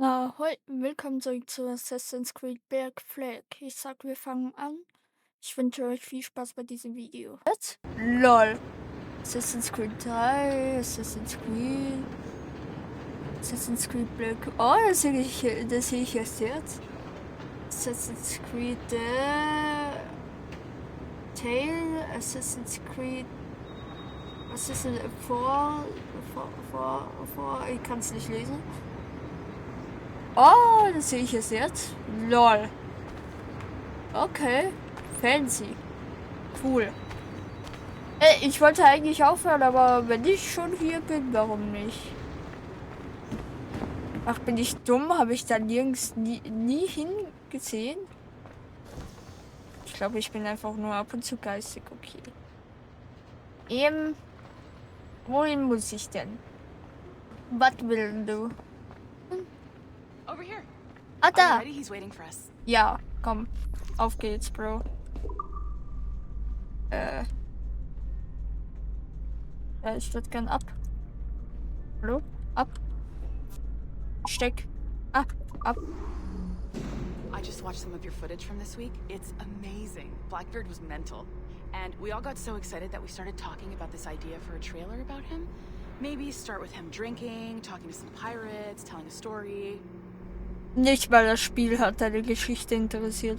Hoi, willkommen zurück zu Assassin's Creed Black Flag. Ich sag, wir fangen an. Ich wünsche euch viel Spaß bei diesem Video. Jetzt? LOL. Assassin's Creed 3, Assassin's Creed Black. Oh, das sehe ich erst jetzt. Assassin's Creed Tale, Assassin's Creed. Was ist denn vor, ich kann es nicht lesen. Oh, das sehe ich jetzt. LOL. Okay. Fancy. Cool. Ich wollte eigentlich aufhören, aber wenn ich schon hier bin, warum nicht? Ach, bin ich dumm? Habe ich da nirgends nie hingesehen? Ich glaube, ich bin einfach nur ab und zu geistig. Okay. Wohin muss ich denn? Was willst du? Over here. Ah, Are you da. ready? He's waiting for us. Ja, komm. Auf geht's, Bro. Ja, ich würde gern ab. Hallo? Ab. Steck. Ab. I just watched some of your footage from this week. It's amazing. Blackbeard was mental. And we all got so excited that we started talking about this idea for a trailer about him. Maybe start with him drinking, talking to some pirates, telling a story. Nicht, weil das Spiel hat deine Geschichte interessiert.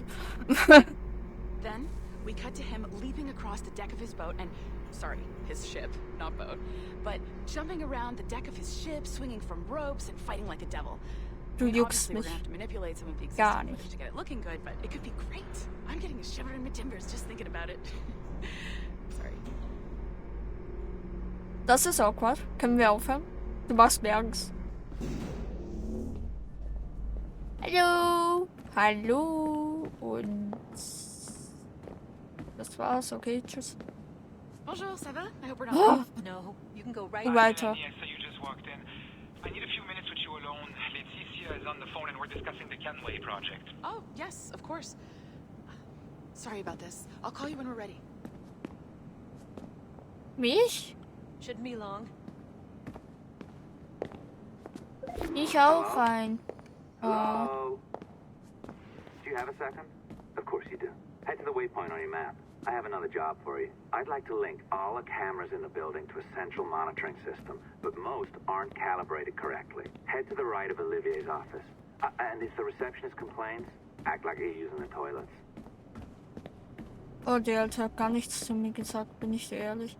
Then, we cut to him leaping across the deck of his boat and... Sorry, his ship, not boat. But jumping around the deck of his ship, swinging from ropes and fighting like a devil. Du juckst Obviously, we're mich. gonna have to manipulate some of the Gar existing nicht. footage to get it looking good, but it could be great. I'm getting a shiver in my timbers just thinking about it. Sorry. Das ist awkward. Können wir aufhören? Du machst mir Angst. Hallo. Hallo. Und das war's. Okay, tschüss. Bonjour, ça va? I hope we're not Oh. late. No, you can go right. Weiter. I saw you just walked in. I need a few minutes with you alone. Leticia is on the phone and we're discussing the Kenway project. Oh, yes, of course. Sorry about this. I'll call you when we're ready. Mich? Shouldn't be long. Ich auch rein. Hello? Do you have a second? Of course you do. Head to the waypoint on your map. I have another job for you. I'd like to link all the cameras in the building to a central monitoring system, but most aren't calibrated correctly. Head to the right of Olivier's office. And if the receptionist complains, act like you're using the toilets. Oh, der Alte hat gar nichts zu mir gesagt, bin ich dir ehrlich.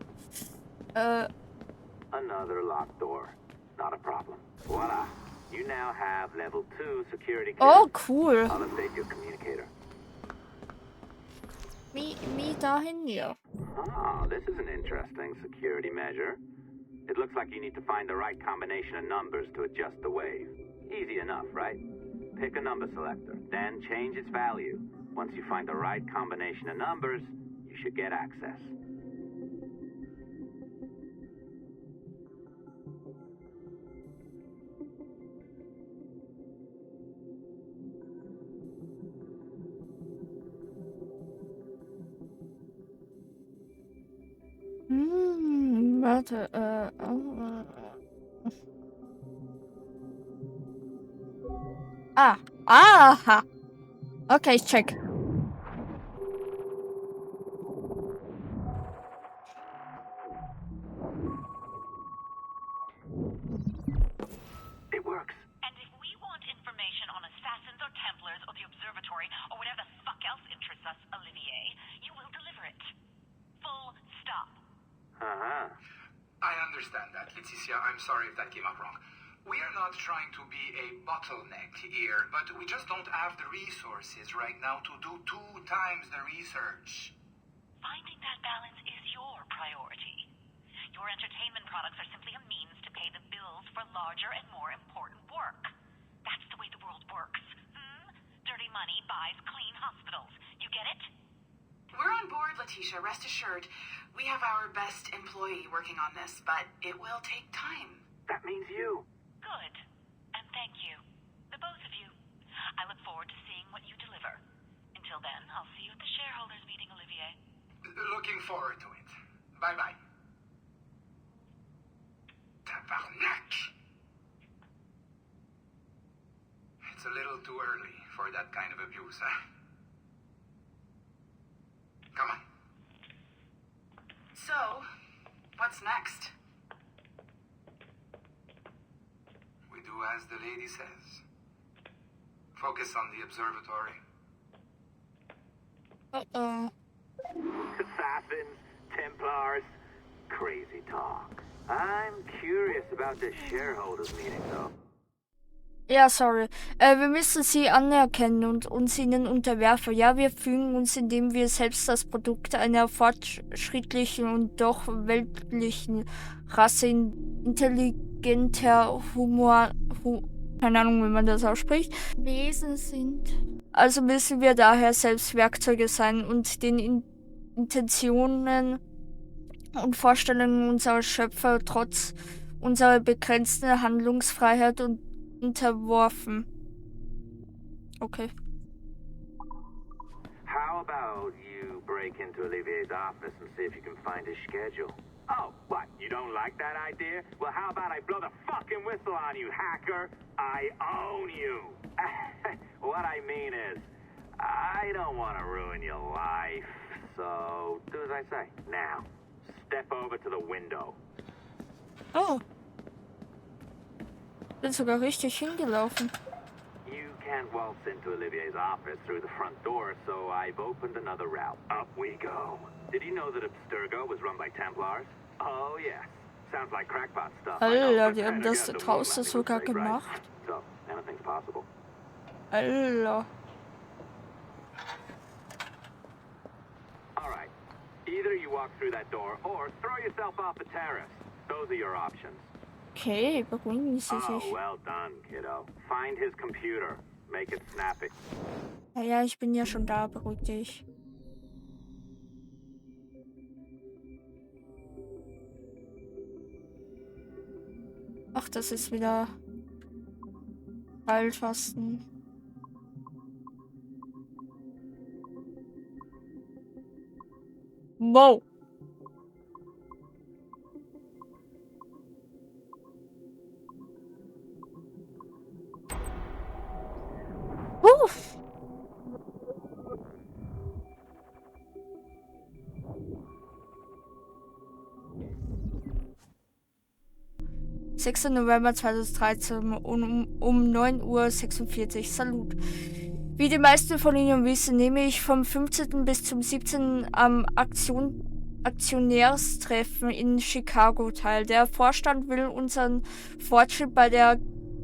Another locked door. Not a problem. Voila. You now have level 2 security Oh, clearance. cool. I'll update your communicator. Wie dahin? Ja. Ah, this is an interesting security measure. It looks like you need to find the right combination of numbers to adjust the wave. Easy enough, right? Pick a number selector, then change its value. Once you find the right combination of numbers, you should get access. Warte, aha. Okay, ich check. It works. And if we want information on assassins or Templars or the observatory or whatever the fuck else interests us, Olivier, you will deliver it. Full stop. Uh-huh. I understand that, Leticia. I'm sorry if that came up wrong. We are not trying to be a bottleneck here, but we just don't have the resources right now to do 2 times the research. Finding that balance is your priority. Your entertainment products are simply a means to pay the bills for larger and more important work. That's the way the world works. Dirty money buys clean hospitals. You get it? We're on board, Letitia, rest assured. We have our best employee working on this, but it will take time. That means you. Good. And thank you. The both of you. I look forward to seeing what you deliver. Until then, I'll see you at the shareholders meeting, Olivier. Looking forward to it. Bye-bye. Tabarnak! it's a little too early for that kind of abuse, huh? Come on. So, what's next? We do as the lady says. Focus on the observatory. Uh-oh. Assassins, Templars, crazy talk. I'm curious about this shareholders meeting, though. Ja, sorry. Wir müssen sie anerkennen und uns ihnen unterwerfen. Ja, wir fügen uns, indem wir selbst das Produkt einer fortschrittlichen und doch weltlichen Rasse intelligenter keine Ahnung, wie man das ausspricht, Wesen sind. Also müssen wir daher selbst Werkzeuge sein und den Intentionen und Vorstellungen unserer Schöpfer trotz unserer begrenzten Handlungsfreiheit und unterworfen. Okay. How about you break into Olivier's office and see if you can find his schedule? Oh, what? You don't like that idea? Well, how about I blow the fucking whistle on you, hacker? I own you. What I mean is, I don't want to ruin your life. So, do as I say. Now, step over to the window. Oh. Bin sogar richtig hingelaufen. You can't waltz into Olivier's office through the front door, so I've opened another route. Up we go. Did you know that Abstergo was run by Templars? Oh, yes. Sounds like crackpot stuff. Alter, die haben das draußen sogar gemacht. So, anything's possible. Alter. All right. Either you walk through that door or throw yourself off the terrace. Those are your options. Okay, beruhigen Sie Oh, sich. well done, kiddo. Find his computer. Make it snappy. Ja, ich bin ja schon da, beruhig dich. Ach, das ist wieder Heilfasten. Wow. Uff. 6. November 2013 um 9:46 Uhr. Salut. Wie die meisten von Ihnen wissen, nehme ich vom 15. bis zum 17. am Aktionärstreffen in Chicago teil. Der Vorstand will unseren Fortschritt bei der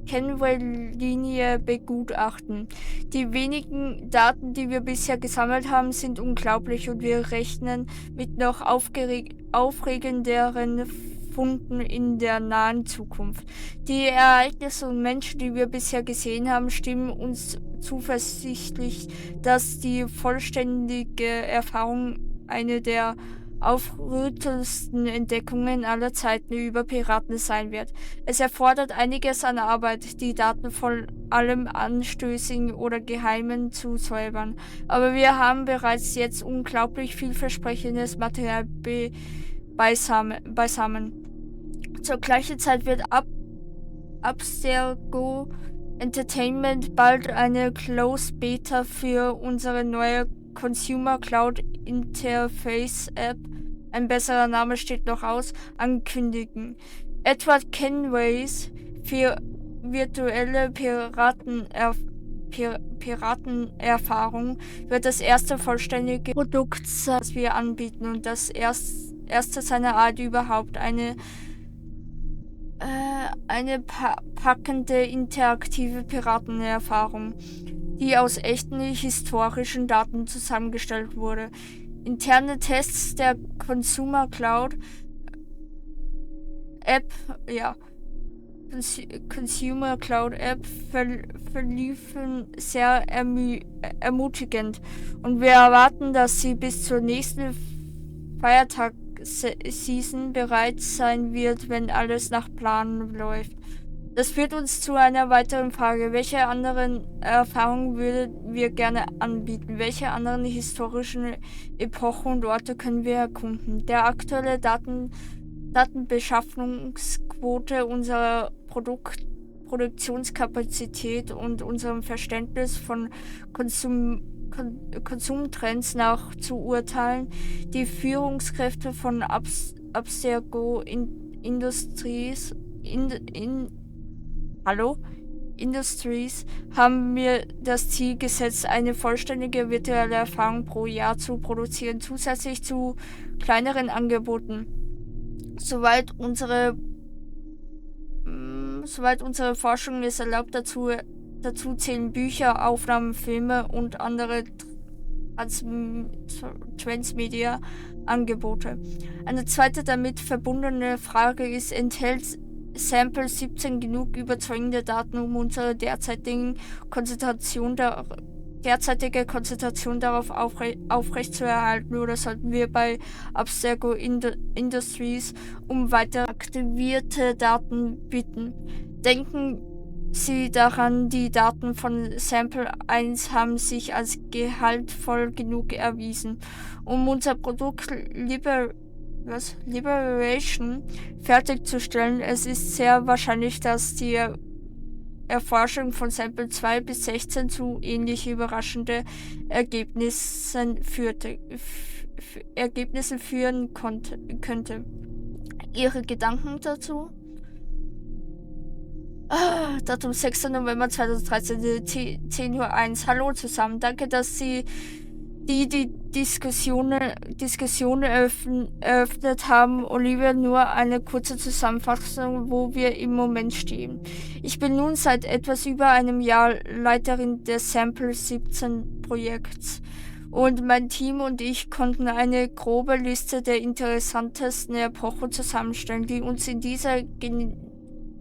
Kenway-Linie begutachten. Die wenigen Daten, die wir bisher gesammelt haben, sind unglaublich und wir rechnen mit noch aufregenderen Funden in der nahen Zukunft. Die Ereignisse und Menschen, die wir bisher gesehen haben, stimmen uns zuversichtlich, dass die vollständige Erfahrung eine der aufrüttelndsten Entdeckungen aller Zeiten über Piraten sein wird. Es erfordert einiges an Arbeit, die Daten von allem Anstößigen oder Geheimen zu säubern. Aber wir haben bereits jetzt unglaublich vielversprechendes Material beisammen. Zur gleichen Zeit wird Abstergo Entertainment bald eine Closed Beta für unsere neue Consumer Cloud Interface App, ein besserer Name steht noch aus, ankündigen. Edward Kenways für virtuelle Piratenerfahrung wird das erste vollständige Produkt sein, das wir anbieten und das erste seiner Art überhaupt. Eine packende interaktive Piratenerfahrung, die aus echten historischen Daten zusammengestellt wurde. Interne Tests der Consumer Cloud App, Consumer Cloud App verliefen sehr ermutigend und wir erwarten, dass sie bis zur nächsten Feiertag-Season bereit sein wird, wenn alles nach Plan läuft. Das führt uns zu einer weiteren Frage. Welche anderen Erfahrungen würden wir gerne anbieten? Welche anderen historischen Epochen und Orte können wir erkunden? Der aktuelle Datenbeschaffungsquote unserer Produktionskapazität und unserem Verständnis von Konsumtrends nach zu urteilen. Die Führungskräfte von Abstergo Industries Industries haben mir das Ziel gesetzt, eine vollständige virtuelle Erfahrung pro Jahr zu produzieren, zusätzlich zu kleineren Angeboten. Soweit unsere Forschung es erlaubt, dazu zählen Bücher, Aufnahmen, Filme und andere Transmedia-Angebote. Eine zweite damit verbundene Frage ist, enthält Sample 17 genug überzeugende Daten, um unsere derzeitige Konzentration darauf aufrechtzuerhalten, oder sollten wir bei Abstergo Industries um weitere aktivierte Daten bitten? Denken Sie daran, die Daten von Sample 1 haben sich als gehaltvoll genug erwiesen, um unser Produkt Liberation fertigzustellen. Es ist sehr wahrscheinlich, dass die Erforschung von Sample 2 bis 16 zu ähnlich überraschenden Ergebnissen führen könnte. Ihre Gedanken dazu? Datum 6. November 2013, 10:01 Uhr. Hallo zusammen. Danke, dass Sie die Diskussion eröffnet haben. Olivia, nur eine kurze Zusammenfassung, wo wir im Moment stehen. Ich bin nun seit etwas über einem Jahr Leiterin des Sample 17 Projekts. Und mein Team und ich konnten eine grobe Liste der interessantesten Epochen zusammenstellen, die uns in dieser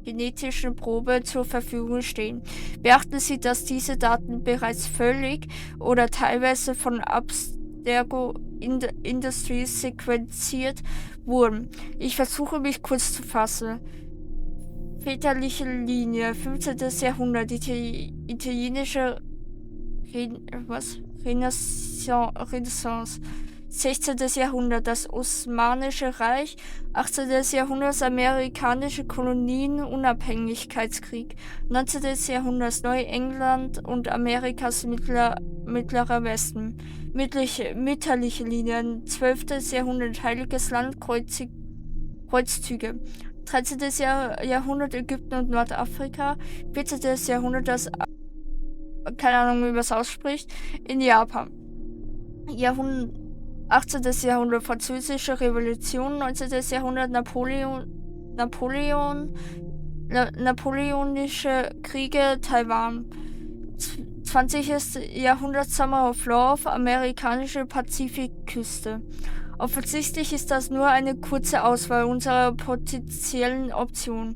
genetischen Probe zur Verfügung stehen. Beachten Sie, dass diese Daten bereits völlig oder teilweise von Abstergo Industries sequenziert wurden. Ich versuche mich kurz zu fassen. Väterliche Linie, 15. Jahrhundert, italienische Renaissance. 16. Jahrhundert, das Osmanische Reich, 18. Jahrhundert, amerikanische Kolonien, Unabhängigkeitskrieg, 19. Jahrhundert, Neuengland und Amerikas mittlerer Westen, mütterliche Linien, 12. Jahrhundert, Heiliges Land, Kreuzzüge, 13. Jahrhundert, Ägypten und Nordafrika, 14. Jahrhundert, keine Ahnung, wie man es ausspricht, in Japan. 18. Jahrhundert, Französische Revolution, 19. Jahrhundert, Napoleonische Kriege, Taiwan. 20. Jahrhundert, Summer of Love, amerikanische Pazifikküste. Offensichtlich ist das nur eine kurze Auswahl unserer potenziellen Optionen.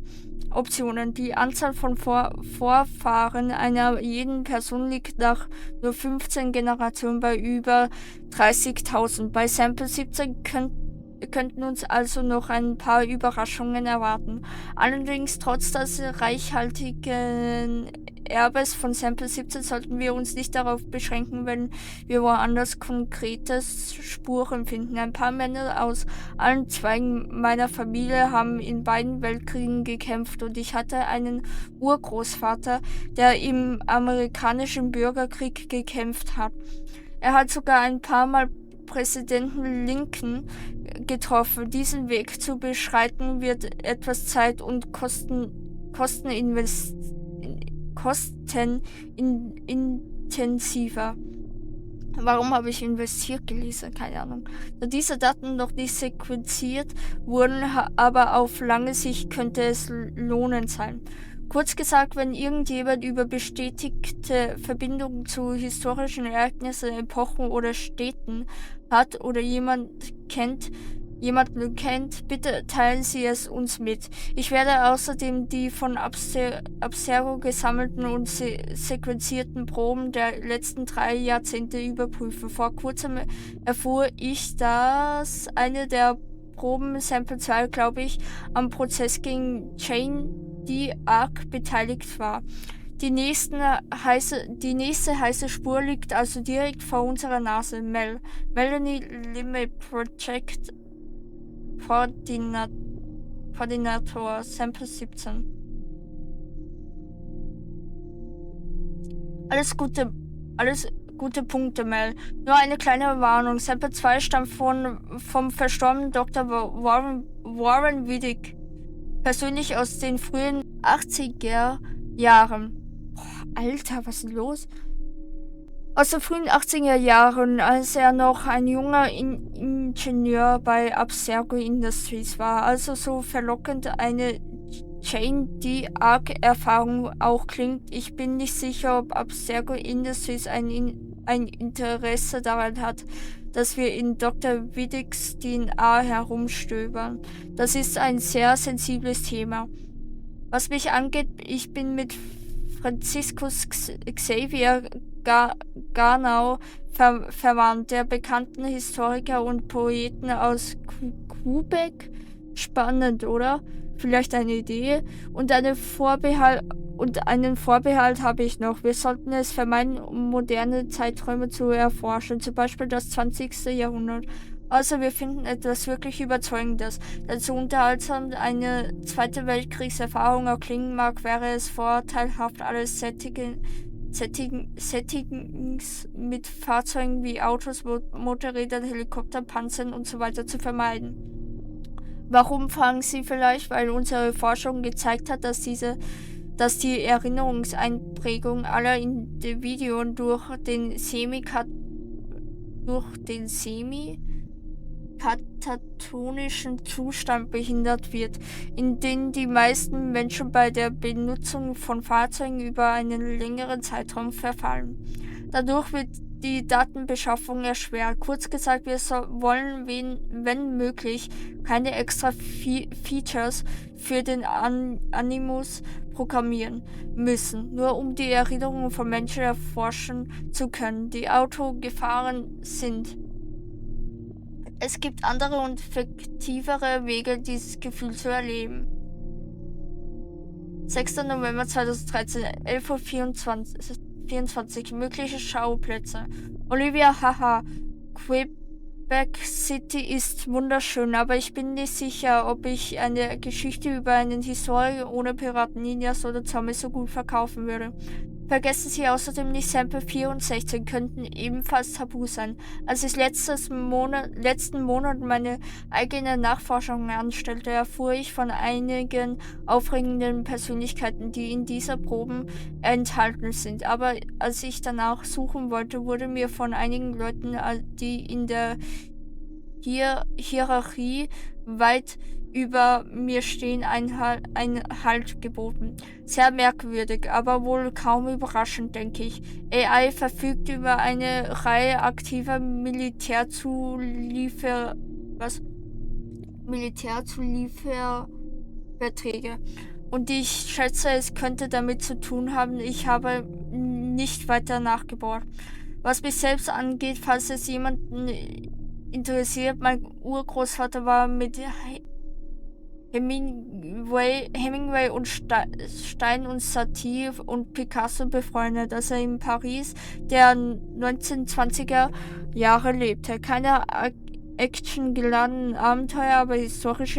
Die Anzahl von Vorfahren einer jeden Person liegt nach nur 15 Generationen bei über 30.000. Bei Sample 17 könnten uns also noch ein paar Überraschungen erwarten. Allerdings, trotz des reichhaltigen Erbes von Sample 17 sollten wir uns nicht darauf beschränken, wenn wir woanders konkrete Spuren finden. Ein paar Männer aus allen Zweigen meiner Familie haben in beiden Weltkriegen gekämpft und ich hatte einen Urgroßvater, der im amerikanischen Bürgerkrieg gekämpft hat. Er hat sogar ein paar Mal Präsidenten Lincoln getroffen. Diesen Weg zu beschreiten wird etwas Zeit und kostenintensiver. Warum habe ich investiert gelesen? Keine Ahnung. Da diese Daten noch nicht sequenziert wurden, aber auf lange Sicht könnte es lohnend sein. Kurz gesagt, wenn irgendjemand über bestätigte Verbindungen zu historischen Ereignissen, Epochen oder Städten hat oder jemanden kennt, bitte teilen Sie es uns mit. Ich werde außerdem die von Abstergo gesammelten und sequenzierten Proben der letzten 3 Jahrzehnte überprüfen. Vor kurzem erfuhr ich, dass eine der Proben, Sample 2, glaube ich, am Prozess gegen Jane d'Arc beteiligt war. Die nächste heiße Spur liegt also direkt vor unserer Nase. Melanie Limit Project Koordinator, Sample 17. Alles gute Punkte, Mel. Nur eine kleine Warnung. Sample 2 stammt vom verstorbenen Dr. Warren Wittig. Persönlich aus den frühen 80er Jahren. Boah, Alter, was ist los? Aus den frühen 80er Jahren, als er noch ein junger Ingenieur bei Abstergo Industries war. Also so verlockend eine Jane D-Arc-Erfahrung auch klingt. Ich bin nicht sicher, ob Abstergo Industries ein Interesse daran hat, dass wir in Dr. Wittigs DNA herumstöbern. Das ist ein sehr sensibles Thema. Was mich angeht, ich bin mit Franciscus Xavier Garnau verwandt, der bekannten Historiker und Poeten aus Quebec. Spannend, oder? Vielleicht eine Idee? Und einen Vorbehalt habe ich noch. Wir sollten es vermeiden, um moderne Zeiträume zu erforschen, zum Beispiel das 20. Jahrhundert. Also wir finden etwas wirklich Überzeugendes. Denn so unterhaltsam eine Zweite Weltkriegserfahrung auch klingen mag, wäre es vorteilhaft, alles Settings mit Fahrzeugen wie Autos, Motorrädern, Helikoptern, Panzern und so weiter zu vermeiden. Warum, fragen Sie vielleicht? Weil unsere Forschung gezeigt hat, dass die Erinnerungseinprägung aller Individuen durch den semi-katatonischen Zustand behindert wird, in den die meisten Menschen bei der Benutzung von Fahrzeugen über einen längeren Zeitraum verfallen. Dadurch wird die Datenbeschaffung erschwert. Kurz gesagt, wir wollen, wenn möglich, keine extra Features für den Animus programmieren müssen, nur um die Erinnerungen von Menschen erforschen zu können, die Autogefahren sind. Es gibt andere und effektivere Wege, dieses Gefühl zu erleben. 6. November 2013, 11:24 Uhr, mögliche Schauplätze. Olivia, haha, Quebec City ist wunderschön, aber ich bin nicht sicher, ob ich eine Geschichte über einen Historiker ohne Piraten, Ninjas oder Zombies so gut verkaufen würde. Vergessen Sie außerdem nicht, Sample 4 und 16 könnten ebenfalls tabu sein. Als ich letzten Monat meine eigene Nachforschung anstellte, erfuhr ich von einigen aufregenden Persönlichkeiten, die in dieser Proben enthalten sind. Aber als ich danach suchen wollte, wurde mir von einigen Leuten, die in der Hierarchie weit über mir stehen, ein Halt geboten. Sehr merkwürdig, aber wohl kaum überraschend, denke ich. AI verfügt über eine Reihe aktiver Militärzulieferverträge. Und ich schätze, es könnte damit zu tun haben, ich habe nicht weiter nachgebohrt. Was mich selbst angeht, falls es jemanden interessiert, mein Urgroßvater war mit Hemingway und Stein und Satie und Picasso befreundet, als er in Paris der 1920er Jahre lebte. Keine actiongeladenen Abenteuer, aber historisch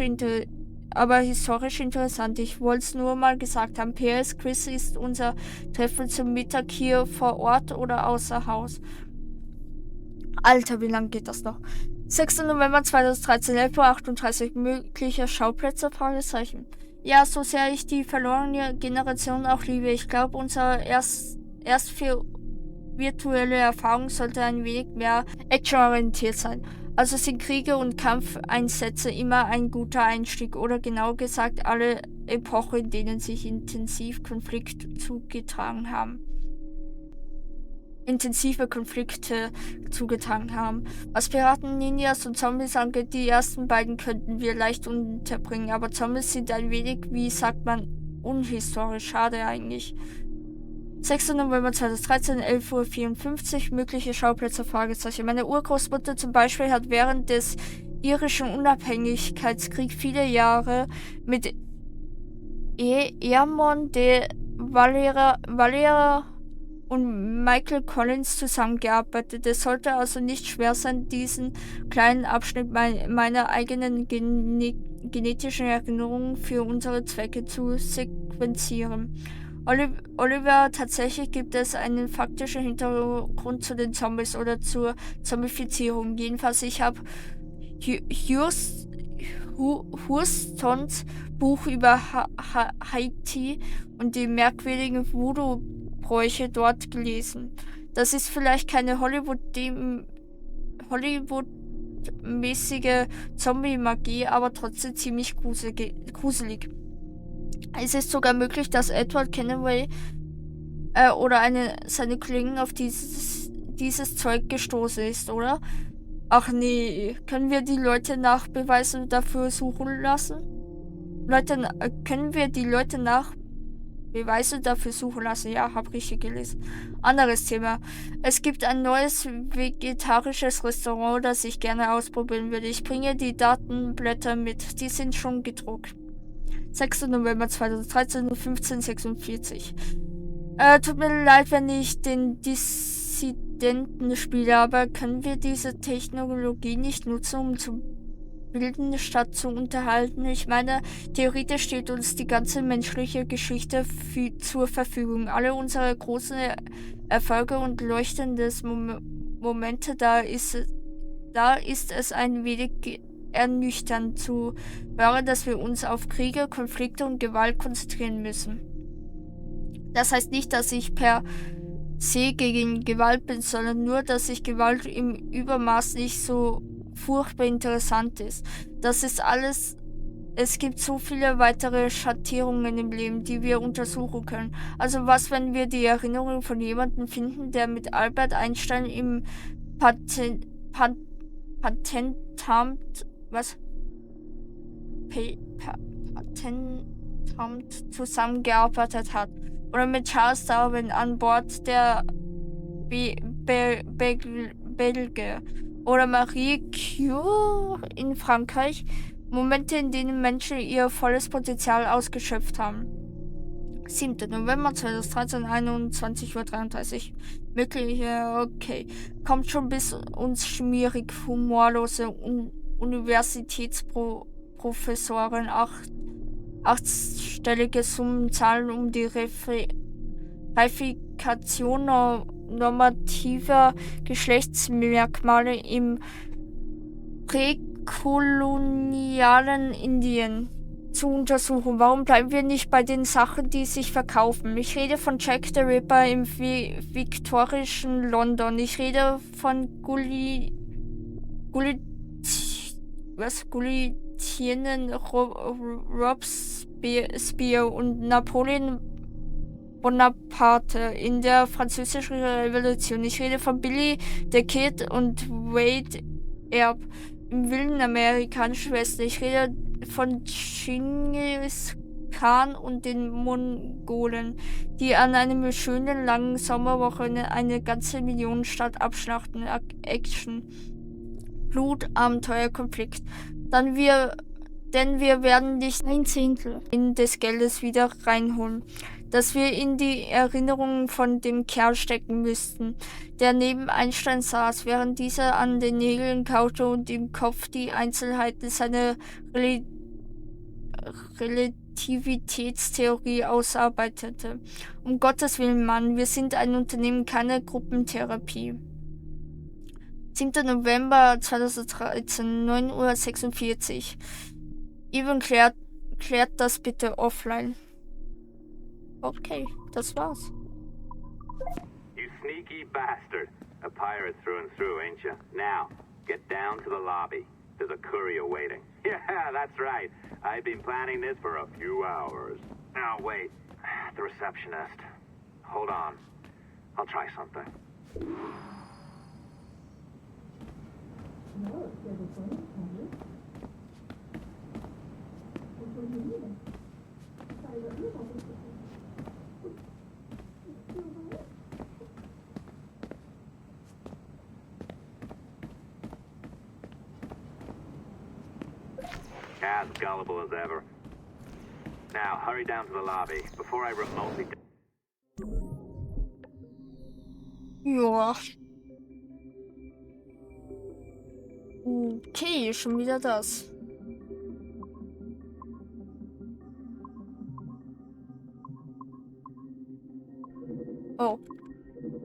interessant. Ich wollte es nur mal gesagt haben. PS, Chris ist unser Treffen zum Mittag hier vor Ort oder außer Haus. Alter, wie lange geht das noch? 6. November 2013, 11:38 Uhr, mögliche Schauplätze? Fragezeichen. Ja, so sehr ich die verlorene Generation auch liebe, ich glaube, unser erst für virtuelle Erfahrung sollte ein wenig mehr actionorientiert sein. Also sind Kriege und Kampfeinsätze immer ein guter Einstieg oder genauer gesagt alle Epochen, in denen sich intensive Konflikte zugetragen haben. Was Piraten, Ninjas und Zombies angeht, die ersten beiden könnten wir leicht unterbringen, aber Zombies sind ein wenig, wie sagt man, unhistorisch. Schade eigentlich. 6. November 2013, 11:54 Uhr, mögliche Schauplätze? Fragezeichen. Meine Urgroßmutter zum Beispiel hat während des irischen Unabhängigkeitskriegs viele Jahre mit Eamon de Valera und Michael Collins zusammengearbeitet. Es sollte also nicht schwer sein, diesen kleinen Abschnitt meiner eigenen genetischen Erinnerungen für unsere Zwecke zu sequenzieren. Oliver, tatsächlich gibt es einen faktischen Hintergrund zu den Zombies oder zur Zombifizierung. Jedenfalls, ich habe Hustons Buch über Haiti und die merkwürdigen Voodoo-Bräuche dort gelesen. Das ist vielleicht keine Hollywood-mäßige Zombie-Magie, aber trotzdem ziemlich gruselig. Es ist sogar möglich, dass Edward Kenway oder seine Kollegen auf dieses Zeug gestoßen ist, oder? Ach nee, können wir die Leute nach Beweisen dafür suchen lassen? Können wir die Leute nach Beweise dafür suchen lassen? Ja, hab richtig gelesen. Anderes Thema. Es gibt ein neues vegetarisches Restaurant, das ich gerne ausprobieren würde. Ich bringe die Datenblätter mit. Die sind schon gedruckt. 6. November 2013, 15:46. Tut mir leid, wenn ich den Dissidenten spiele, aber können wir diese Technologie nicht nutzen, um zu bilden, statt zu unterhalten? Ich meine, theoretisch steht uns die ganze menschliche Geschichte zur Verfügung. Alle unsere großen Erfolge und leuchtende Momente, da ist es ein wenig ernüchternd zu hören, dass wir uns auf Kriege, Konflikte und Gewalt konzentrieren müssen. Das heißt nicht, dass ich per se gegen Gewalt bin, sondern nur, dass ich Gewalt im Übermaß nicht so furchtbar interessant ist. Das ist alles. Es gibt so viele weitere Schattierungen im Leben, die wir untersuchen können. Also was, wenn wir die Erinnerung von jemandem finden, der mit Albert Einstein im Patentamt zusammengearbeitet hat. Oder mit Charles Darwin an Bord der Belgier. Oder Marie Curie in Frankreich. Momente, in denen Menschen ihr volles Potenzial ausgeschöpft haben. 7. November 2013, 21:33 Uhr. Mögliche, okay. Kommt schon bis uns schmierig, humorlose Universitätsprofessoren achtstellige Summen zahlen, um die Reifikation normativer Geschlechtsmerkmale im präkolonialen Indien zu untersuchen. Warum bleiben wir nicht bei den Sachen, die sich verkaufen? Ich rede von Jack the Ripper im viktorischen London. Ich rede von Guillotinen, Robespierre und Napoleon Bonaparte in der französischen Revolution. Ich rede von Billy the Kid und Wade Earp im wilden amerikanischen Westen. Ich rede von Genghis Khan und den Mongolen, die an einem schönen langen Sommerwochenende eine ganze Millionenstadt abschlachten. Action, Blut, Abenteuer, Konflikt. Denn wir werden nicht 1/10 des Geldes wieder reinholen, das wir in die Erinnerungen von dem Kerl stecken müssten, der neben Einstein saß, während dieser an den Nägeln kaute und im Kopf die Einzelheiten seiner Relativitätstheorie ausarbeitete. Um Gottes Willen, Mann, wir sind ein Unternehmen, keine Gruppentherapie. 7. November 2013, 9:46 Uhr. Evan, klärt das bitte offline. Okay, das war's. You sneaky bastard. A pirate through and through, ain't you? Now, get down to the lobby. There's a courier waiting. Yeah, that's right. I've been planning this for a few hours. Now, wait. The receptionist. Hold on. I'll try something. As gullible as ever. Now, hurry down to the lobby before I remotely... Ja. Okay, schon wieder das.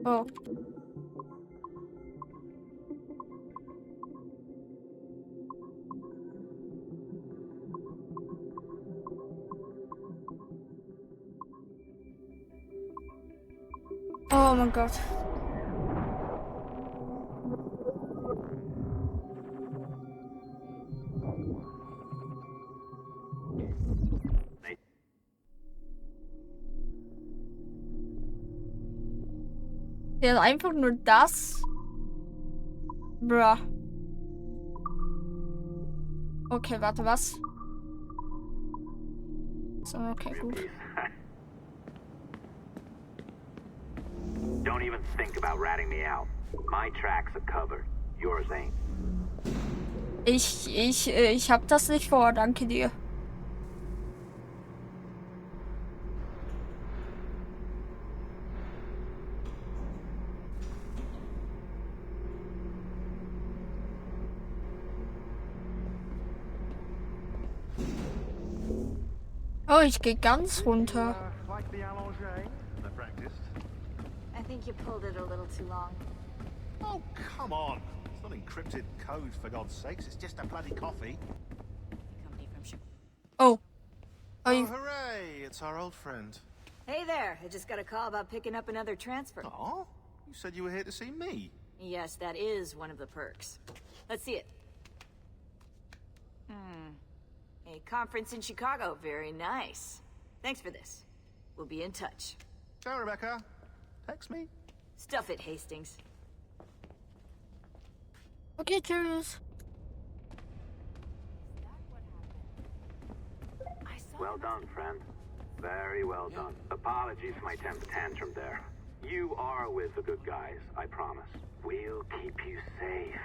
Oh. Oh mein Gott. Ja, einfach nur das. Bruh. Okay, warte, was? So, okay, gut. Don't even think about ratting me out. My tracks are covered. Yours ain't. Ich hab das nicht vor, danke dir. Oh, ich gehe ganz runter. Like the allongé? I practiced. I think you pulled it a little too long. Oh, come on. It's not encrypted code, for God's sakes. It's just a bloody coffee. Company from Chicago. Oh. Oh, Oh, hooray! It's our old friend. Hey there, I just got a call about picking up another transfer. Oh, you said you were here to see me. Yes, that is one of the perks. Let's see it. A conference in Chicago, very nice. Thanks for this. We'll be in touch. Ciao, Rebecca. Text me. Stuff it, Hastings. okay, tschüss. Well done, friend. Very well done. Apologies for my temper tantrum there. You are with the good guys, I promise. We'll keep you safe.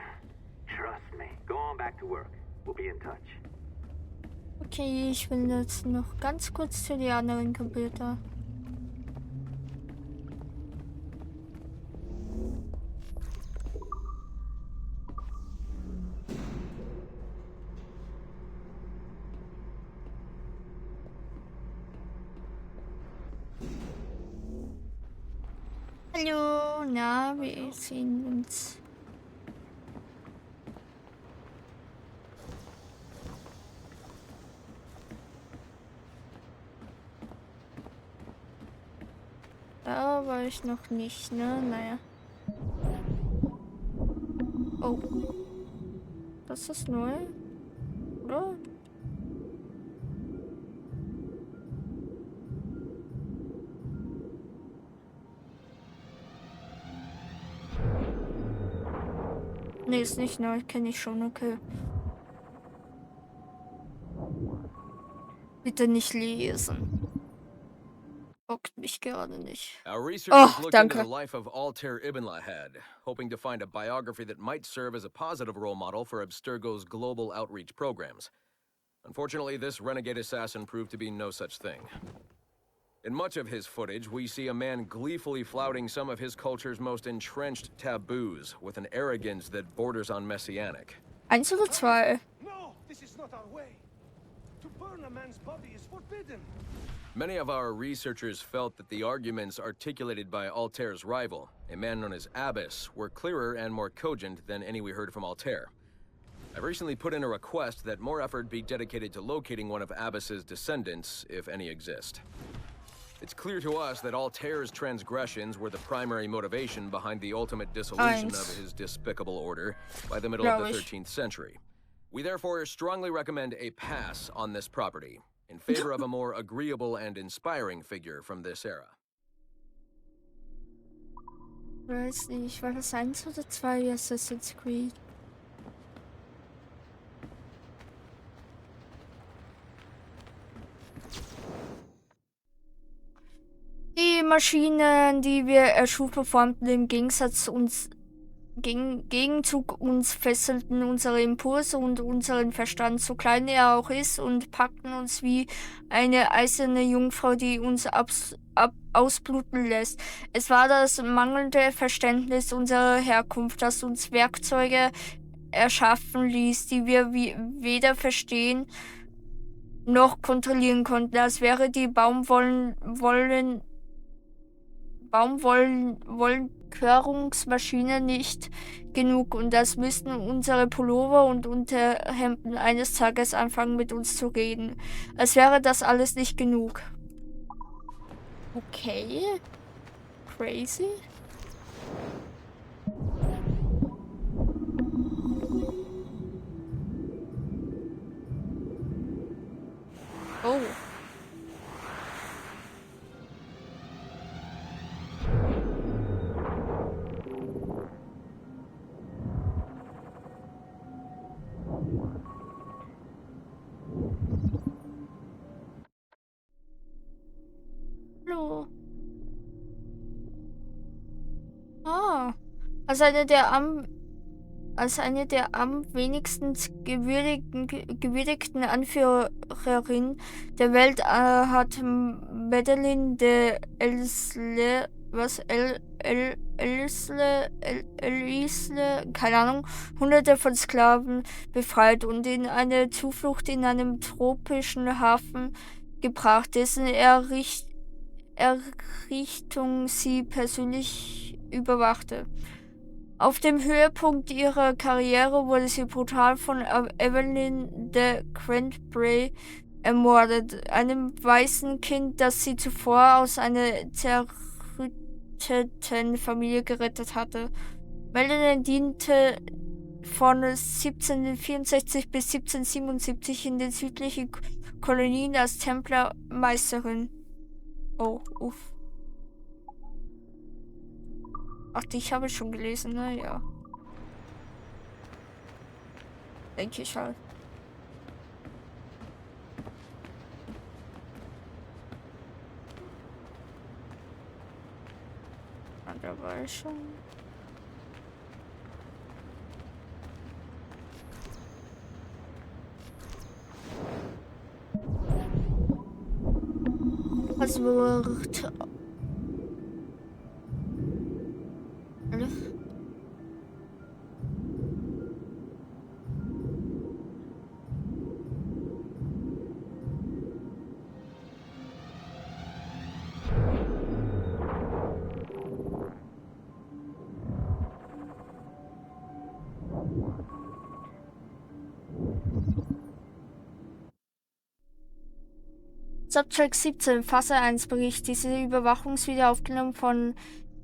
Trust me. Go on back to work. We'll be in touch. Okay, ich will jetzt noch ganz kurz zu den anderen Computer. Hallo, na, wir sehen uns. Da war ich noch nicht, ne? Naja. Oh. Das ist neu. Oder? Nee, ist nicht neu, kenne ich schon, okay. Bitte nicht lesen. Bockt mich gerade nicht. Our researchers looked into danke. the life of Altair Ibn Lahad, hoping to find a biography that might serve as a positive role model for Abstergo's global outreach programs. Unfortunately, this renegade assassin proved to be no such thing. In much of his footage, we see a man gleefully flouting some of his culture's most entrenched taboos with an arrogance that borders on messianic. 1 oder 2? No, this is not our way. To burn a man's body is forbidden. Many of our researchers felt that the arguments articulated by Altair's rival, a man known as Abbas, were clearer and more cogent than any we heard from Altair. I've recently put in a request that more effort be dedicated to locating one of Abbas's descendants, if any exist. It's clear to us that Altair's transgressions were the primary motivation behind the ultimate dissolution of his despicable order by the middle of the 13th century. We therefore strongly recommend a pass on this property, in favor of a more agreeable and inspiring figure from this era. Weiß nicht, war das 1 oder 2 Assassin's Creed? Die Maschinen, die wir erschufen, formten im Gegenzug uns fesselten unsere Impulse und unseren Verstand, so klein er auch ist, und packten uns wie eine eiserne Jungfrau, die uns ausbluten lässt. Es war das mangelnde Verständnis unserer Herkunft, das uns Werkzeuge erschaffen ließ, die wir weder verstehen noch kontrollieren konnten, als wäre die Baumwollkörungsmaschine nicht genug und das müssten unsere Pullover und Unterhemden eines Tages anfangen mit uns zu reden. Als wäre das alles nicht genug. Okay. Crazy. Oh. Hallo. Ah. Als eine der am wenigsten gewürdigten Anführerinnen der Welt hat Madeleine de Elsle, Elsle, keine Ahnung, Hunderte von Sklaven befreit und in eine Zuflucht in einem tropischen Hafen gebracht, dessen Errichtung sie persönlich überwachte. Auf dem Höhepunkt ihrer Karriere wurde sie brutal von Evelyn de Cranbray ermordet, einem weißen Kind, das sie zuvor aus einer zerrütteten Familie gerettet hatte. Madeleine diente von 1764 bis 1777 in den südlichen Kolonien als Templermeisterin. Oh, uff. Ach, die habe ich schon gelesen, ne? Ja. Denke ich halt. Da war ich schon. Was wird... Subtrack 17, Phase 1 Bericht. Diese Überwachungsvideo aufgenommen von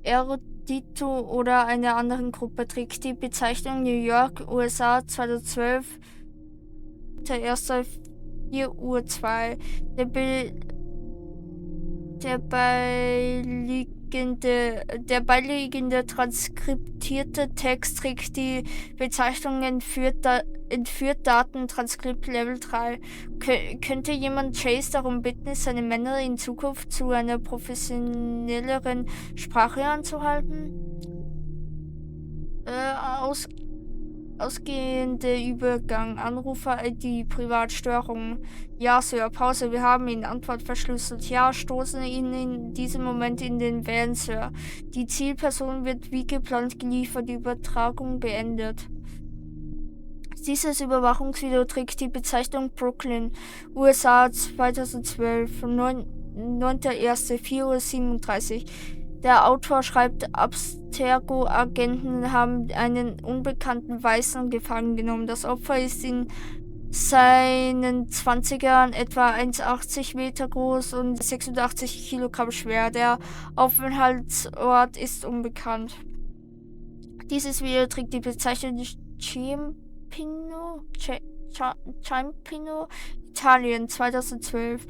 Erudito oder einer anderen Gruppe trägt die Bezeichnung New York, USA 2012, der 1. 4:02 Uhr. Der beiliegende transkriptierte Text trägt die Bezeichnung Entführt Daten Transkript Level 3. Könnte jemand Chase darum bitten, seine Männer in Zukunft zu einer professionelleren Sprache anzuhalten? Ausgehende Übergang, Anrufer-ID, Privatstörung. Ja, Sir, Pause, wir haben ihn. Antwort verschlüsselt. Ja, stoßen ihn in diesem Moment in den Van, Sir. Die Zielperson wird wie geplant geliefert, die Übertragung beendet. Dieses Überwachungsvideo trägt die Bezeichnung Brooklyn, USA 2012, 9.1. 4:37 Uhr. Der Autor schreibt, Abstergo-Agenten haben einen unbekannten Weißen gefangen genommen. Das Opfer ist in seinen 20ern etwa 1,80 Meter groß und 86 Kilogramm schwer. Der Aufenthaltsort ist unbekannt. Dieses Video trägt die Bezeichnung Ciampino, Italien 2012.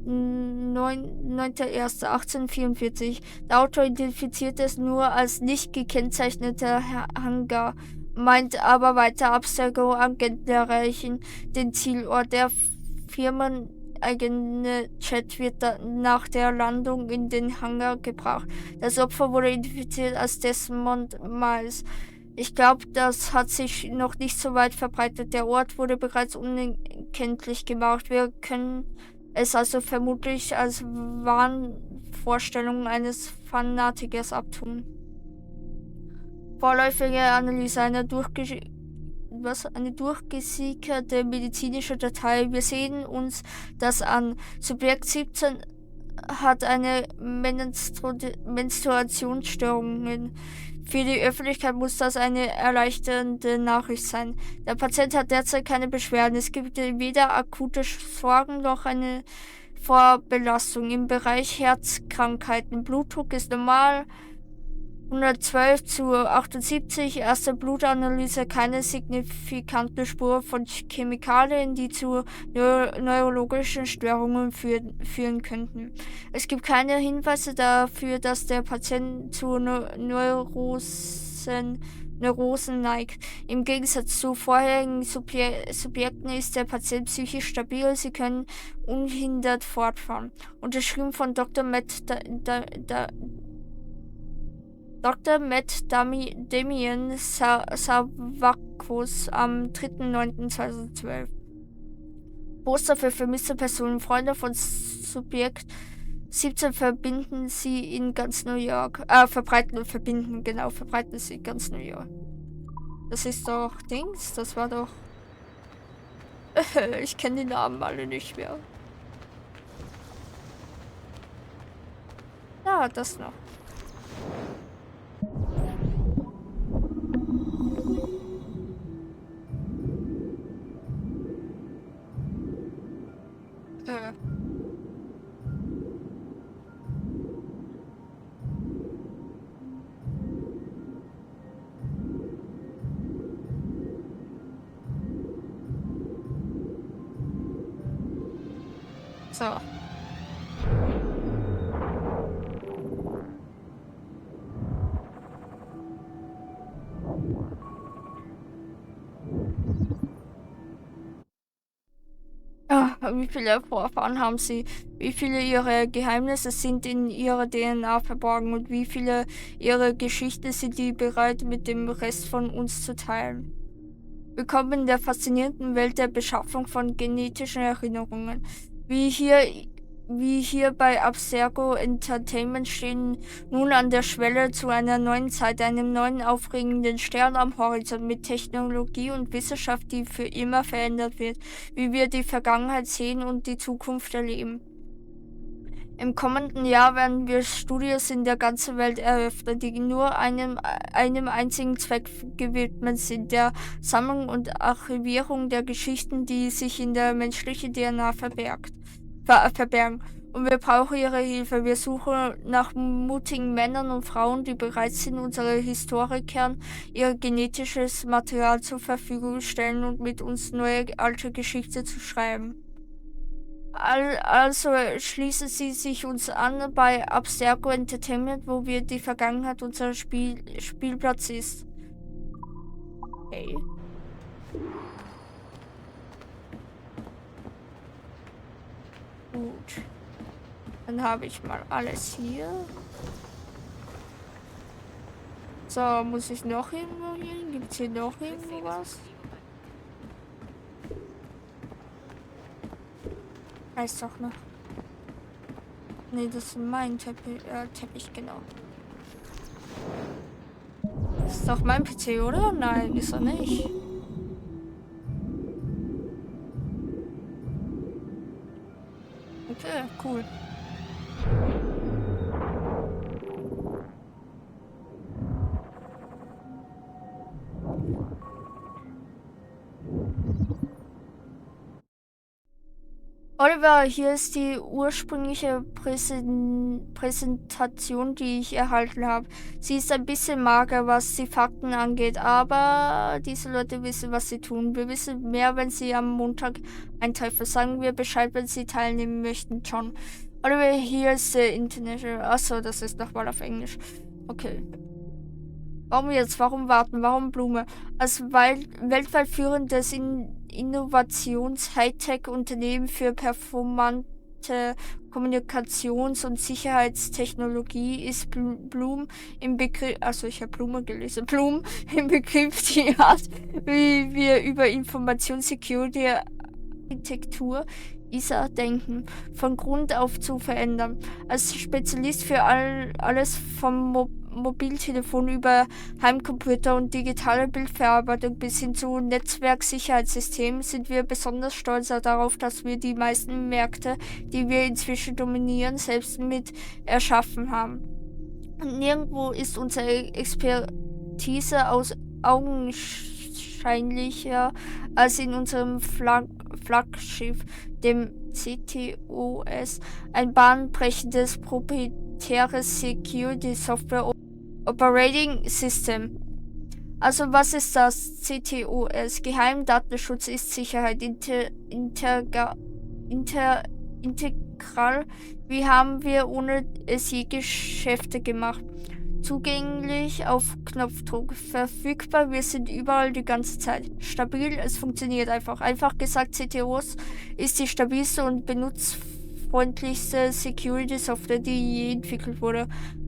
9.1.1844. Der Autor identifiziert es nur als nicht gekennzeichneter Hangar, meint aber weiter, Abstergo-Agenten erreichen den Zielort. Der firmeneigene Jet wird nach der Landung in den Hangar gebracht. Das Opfer wurde identifiziert als Desmond Miles. Ich glaube, das hat sich noch nicht so weit verbreitet. Der Ort wurde bereits unkenntlich gemacht. Wir können es also vermutlich als Wahnvorstellung eines Fanatikers abtun. Vorläufige Analyse einer durchgesickerte medizinische Datei. Wir sehen uns das an. Subjekt 17 hat eine Menstruationsstörung. Für die Öffentlichkeit muss das eine erleichternde Nachricht sein. Der Patient hat derzeit keine Beschwerden. Es gibt weder akute Sorgen noch eine Vorbelastung. Im Bereich Herzkrankheiten. Blutdruck ist normal. 112/78. Erste Blutanalyse. Keine signifikante Spur von Chemikalien, die zu neurologischen Störungen führen könnten. Es gibt keine Hinweise dafür, dass der Patient zu Neurosen neigt. Im Gegensatz zu vorherigen Subjekten ist der Patient psychisch stabil. Sie können unhindert fortfahren. Unterschrieben von Dr. Matt Damien Savakos am 3.9.2012. Poster für vermisste Personen. Freunde von Subjekt 17 verbreiten sie in ganz New York. Verbreiten sie in ganz New York. Das ist doch Dings, das war doch... ich kenne die Namen alle nicht mehr. Ja, das noch. So. Wie viele Vorfahren haben sie? Wie viele ihrer Geheimnisse sind in ihrer DNA verborgen? Und wie viele ihrer Geschichte sind die bereit, mit dem Rest von uns zu teilen? Willkommen in der faszinierenden Welt der Beschaffung von genetischen Erinnerungen. Wie hier bei Abstergo Entertainment stehen nun an der Schwelle zu einer neuen Zeit, einem neuen aufregenden Stern am Horizont mit Technologie und Wissenschaft, die für immer verändert wird, wie wir die Vergangenheit sehen und die Zukunft erleben. Im kommenden Jahr werden wir Studios in der ganzen Welt eröffnen, die nur einem einzigen Zweck gewidmet sind, der Sammlung und Archivierung der Geschichten, die sich in der menschlichen DNA verbergen. Und wir brauchen ihre Hilfe. Wir suchen nach mutigen Männern und Frauen, die bereit sind, unsere Historikern ihr genetisches Material zur Verfügung stellen und mit uns neue alte Geschichte zu schreiben. Also schließen Sie sich uns an bei Abstergo Entertainment, wo wir die Vergangenheit unser Spielplatz ist. Okay. Gut. Dann habe ich mal alles hier. So, muss ich noch irgendwo hin? Gibt es hier noch irgendwo was? Heißt doch noch. Nee, das ist mein Teppich, genau. Das ist doch mein PC, oder? Nein, ist er nicht. Okay, cool. Oliver, hier ist die ursprüngliche Präsentation, die ich erhalten habe. Sie ist ein bisschen mager, was die Fakten angeht, aber diese Leute wissen, was sie tun. Wir wissen mehr, wenn sie am Montag eintreffen. Sagen wir Bescheid, wenn sie teilnehmen möchten, John. Oliver, hier ist der International. Achso, das ist nochmal auf Englisch. Okay. Warum jetzt? Warum warten? Warum Blume? Als weltweit führendes Innovations-Hightech-Unternehmen für performante Kommunikations- und Sicherheitstechnologie ist Bloom im Begriff, also ich habe Blume gelesen, Bloom im Begriff, die Art, wie wir über Informationssecurity-Architektur ISA denken, von Grund auf zu verändern. Als Spezialist für alles vom Mobiltelefon über Heimcomputer und digitale Bildverarbeitung bis hin zu Netzwerksicherheitssystemen sind wir besonders stolz darauf, dass wir die meisten Märkte, die wir inzwischen dominieren, selbst mit erschaffen haben. Und nirgendwo ist unsere Expertise augenscheinlicher als in unserem Flaggschiff, dem CTOS, ein bahnbrechendes proprietäres Security Software Operating System. Also was ist das CTOS? Geheimdatenschutz ist Sicherheit integral. Wie haben wir ohne es je Geschäfte gemacht? Zugänglich auf Knopfdruck, verfügbar, wir sind überall die ganze Zeit. Stabil, es funktioniert einfach. Einfach gesagt, CTOS ist die stabilste und benutzerfreundlichste Security-Software, die je entwickelt wurde.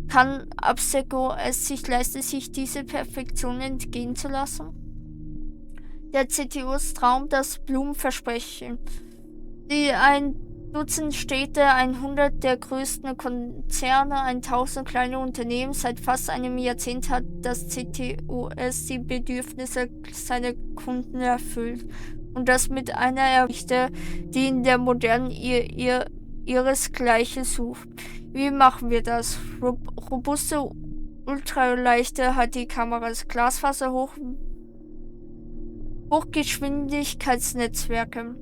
Kann Abstergo es sich leisten, sich diese Perfektion entgehen zu lassen? Der CTOS-Traum, das Blumenversprechen. Die 1 Dutzend Städte, 100 der größten Konzerne, 1000 kleine Unternehmen. Seit fast einem Jahrzehnt hat das CTOS die Bedürfnisse seiner Kunden erfüllt. Und das mit einer Errichte, die in der modernen ihresgleichen sucht. Wie machen wir das? Robuste, ultraleichte HD-Kameras, Glasfaser, Hochgeschwindigkeitsnetzwerke.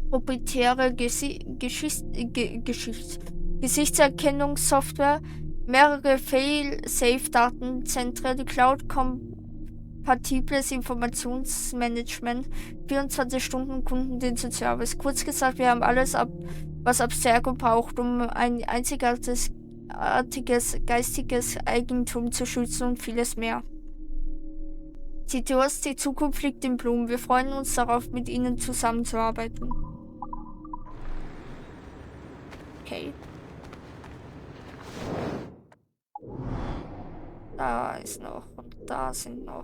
Proprietäre Gesichtserkennungssoftware, mehrere Fail-Safe-Datenzentren, Cloud-kompatibles Informationsmanagement, 24 Stunden Kundendienstservice. Kurz gesagt, wir haben alles, was Abstergo braucht, um ein einzigartiges geistiges Eigentum zu schützen und vieles mehr. CTOS, die Zukunft liegt in Blumen. Wir freuen uns darauf, mit Ihnen zusammenzuarbeiten. Okay. Da ist noch und da sind noch.